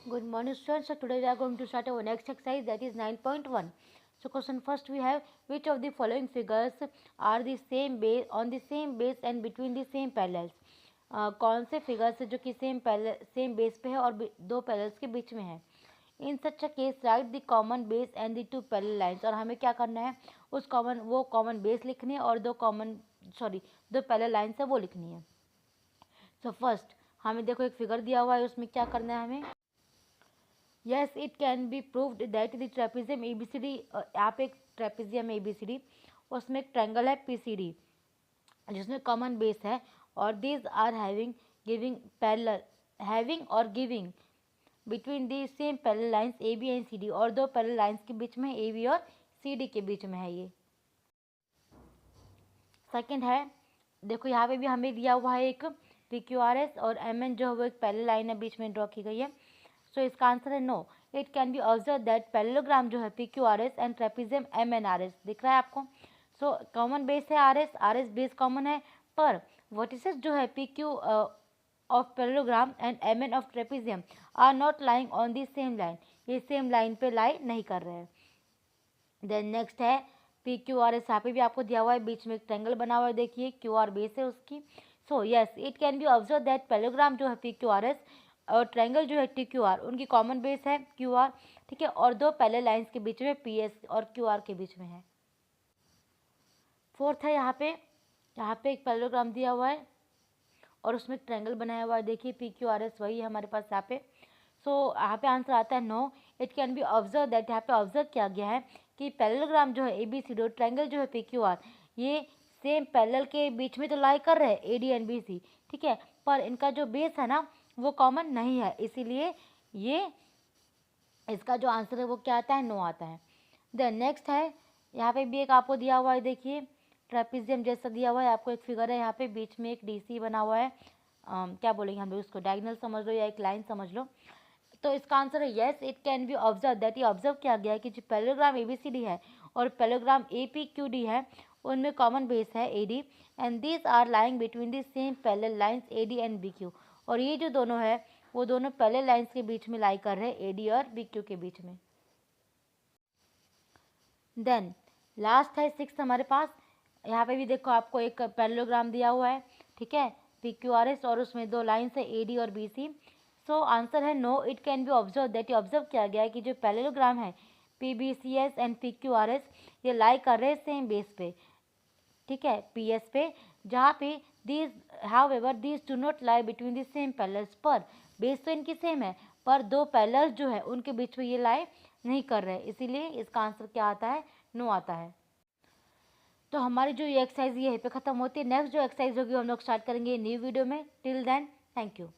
Good morning, students. So today we are going to start our next exercise, that is 9.1. So question first we have, which of the following figures are the same base on the same base and between the same parallels? कौन से figures है जो कि same base पे है और दो parallels के बीच में है? In such a case right the common base and the two parallel lines. और हमें क्या करना है, उस कॉमन बेस लिखनी है और दो पैरेलल लाइंस है वो लिखनी है. सो फर्स्ट हमें देखो एक फिगर दिया हुआ है, उसमें क्या करना है हमें. Yes, it can be proved that the trapezium A B C D, यहाँ पे एक ट्रेपेजियम एबीसीडी, उसमें एक ट्रायंगल है पीसीडी जिसमें कॉमन बेस है, और दीज आर हैविंग और giving between the same parallel lines A B and C D, और दो पैरेलल लाइंस के बीच में ए बी और सी डी के बीच में है ये. सेकंड है, देखो यहाँ पे भी हमें दिया हुआ है एक पी क्यू आर एस और एम एन जो है वो एक पैरेलल लाइन है बीच में ड्रॉ की गई है. सो इसका आंसर है no. It can be observe that parallelogram जो है P Q R S and trapezium M N R S, दिख रहा है आपको. सो कॉमन बेस है आर एस बेस कॉमन है, पर वर्टिसेस जो है P Q of parallelogram and M N of trapezium are not lying on the same line, ये सेम लाइन पे लाई नहीं कर रहे हैं. देन नेक्स्ट है पी क्यू आर एस, यहाँ पे भी आपको दिया हुआ है, बीच में एक ट्रायंगल बना हुआ है, देखिए क्यू आर बेस है उसकी. So yes, it can be observe that parallelogram जो है पी क्यू आर एस और ट्रायंगल जो है टी क्यू आर, उनकी कॉमन बेस है क्यू आर, ठीक है, और दो पैरेलल लाइंस के बीच में पी एस और क्यू आर के बीच में है. फोर्थ है यहाँ पे एक पैरेललोग्राम दिया हुआ है और उसमें ट्रायंगल बनाया हुआ है, देखिए पी क्यू आर एस वही है हमारे पास यहाँ पे. सो यहाँ पे आंसर आता है no. It can be observe that, यहाँ पे ऑब्जर्व किया गया है कि पैरेललोग्राम जो है ए बी सी डी और ट्रायंगल जो है पी क्यू आर, ये सेम पैरेलल के बीच में तो लाई कर रहे हैं A D and B C, ठीक है, पर इनका जो बेस है ना वो कॉमन नहीं है, इसीलिए ये इसका जो आंसर है वो क्या आता है, नो आता है. देन नेक्स्ट है, यहाँ पे भी एक आपको दिया हुआ है, देखिए ट्रेपेजियम जैसा दिया हुआ है आपको एक फिगर है, यहाँ पे बीच में एक डीसी बना हुआ है, क्या बोलेंगे हम लोग उसको, डायगोनल समझ लो या एक लाइन समझ लो. तो इसका आंसर है yes, it can be observe that, ये ऑब्जर्व किया गया है कि जो पैरेललोग्राम एबीसीडी है और पैरेललोग्राम एपीक्यूडी है उनमें कॉमन बेस है A D, and these are lying between the same parallel lines A D and B Q, और ये जो दोनों है वो दोनों पैरेलल लाइंस के बीच में लाई कर रहे हैं एडी और बीक्यू के बीच में. देन लास्ट है सिक्स हमारे पास, यहाँ पे भी देखो आपको एक पैरेललोग्राम दिया हुआ है, ठीक है, पी क्यू आर एस, और उसमें दो लाइन्स है ए डी और बी सी. सो आंसर है no. It can be observe that, ये ऑब्जर्व किया गया है कि जो पैरेललोग्राम है P B C S and P Q R S, ये लाई कर रहे हैं सेम बेस पे, ठीक है, पी एस पे, जहाँ पे these however these do not lie between the same parallels, पर बेस तो इनकी सेम है पर दो पैरेलल्स जो है उनके बीच में ये लाई नहीं कर रहे, इसीलिए इसका आंसर क्या आता है, नो आता है. तो हमारी जो ये एक्सरसाइज ये पे ख़त्म होती है. नेक्स्ट जो एक्सरसाइज होगी हम लोग स्टार्ट करेंगे न्यू वीडियो में. Till then thank you.